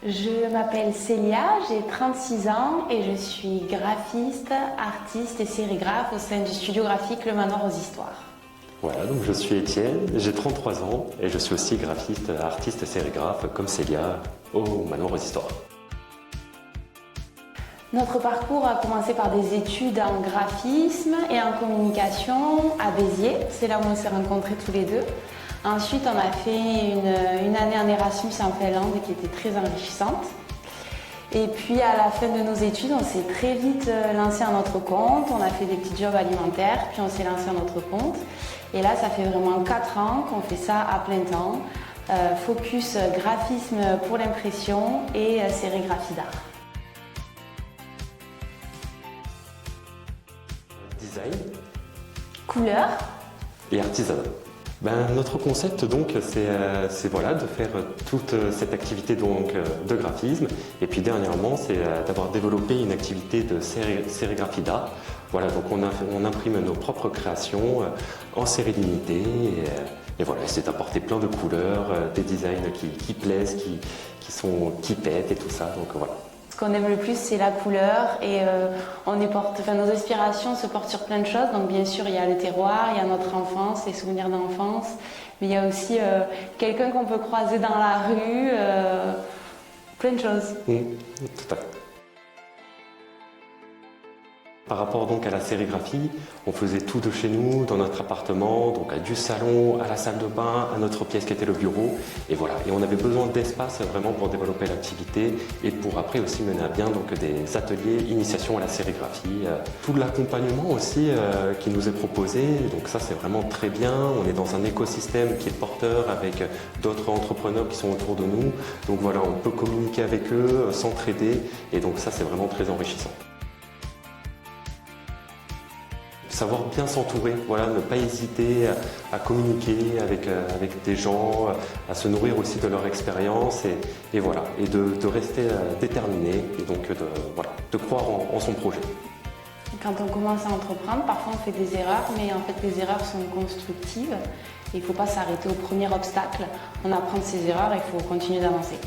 Je m'appelle Célia, j'ai 36 ans et je suis graphiste, artiste et sérigraphe au sein du studio graphique Le Manoir aux Histoires. Voilà, donc je suis Étienne, j'ai 33 ans et je suis aussi graphiste, artiste et sérigraphe comme Célia au Manoir aux Histoires. Notre parcours a commencé par des études en graphisme et en communication à Béziers, c'est là où on s'est rencontrés tous les deux. Ensuite, on a fait une année en Erasmus en Finlande qui était très enrichissante. Et puis à la fin de nos études, on s'est très vite lancé à notre compte, on a fait des petits jobs alimentaires, puis on s'est lancé à notre compte. Et là, ça fait vraiment 4 ans qu'on fait ça à plein temps. Focus graphisme pour l'impression et sérigraphie d'art. Design Couleur. Et artisanat. Notre concept donc c'est voilà, de faire toute cette activité donc, de graphisme et puis dernièrement c'est d'avoir développé une activité de sérigraphie d'art. Voilà, donc on imprime nos propres créations en série limitée et voilà, c'est d'apporter plein de couleurs, des designs qui plaisent, qui pètent et tout ça, donc voilà. Ce qu'on aime le plus, c'est la couleur et nos inspirations se portent sur plein de choses. Donc bien sûr, il y a le terroir, il y a notre enfance, les souvenirs d'enfance, mais il y a aussi quelqu'un qu'on peut croiser dans la rue, plein de choses. Tout à fait. Par rapport donc à la sérigraphie, on faisait tout de chez nous, dans notre appartement, donc du salon à la salle de bain, à notre pièce qui était le bureau. Et voilà, et on avait besoin d'espace vraiment pour développer l'activité et pour après aussi mener à bien donc, des ateliers initiation à la sérigraphie. Tout l'accompagnement aussi qui nous est proposé, donc ça c'est vraiment très bien. On est dans un écosystème qui est porteur avec d'autres entrepreneurs qui sont autour de nous. Donc voilà, on peut communiquer avec eux, s'entraider et donc ça c'est vraiment très enrichissant. Savoir bien s'entourer, voilà, ne pas hésiter à communiquer avec des gens, à se nourrir aussi de leur expérience et voilà, et de rester déterminé et donc de croire en son projet. Quand on commence à entreprendre, parfois on fait des erreurs, mais en fait les erreurs sont constructives et il ne faut pas s'arrêter au premier obstacle. On apprend de ses erreurs et il faut continuer d'avancer.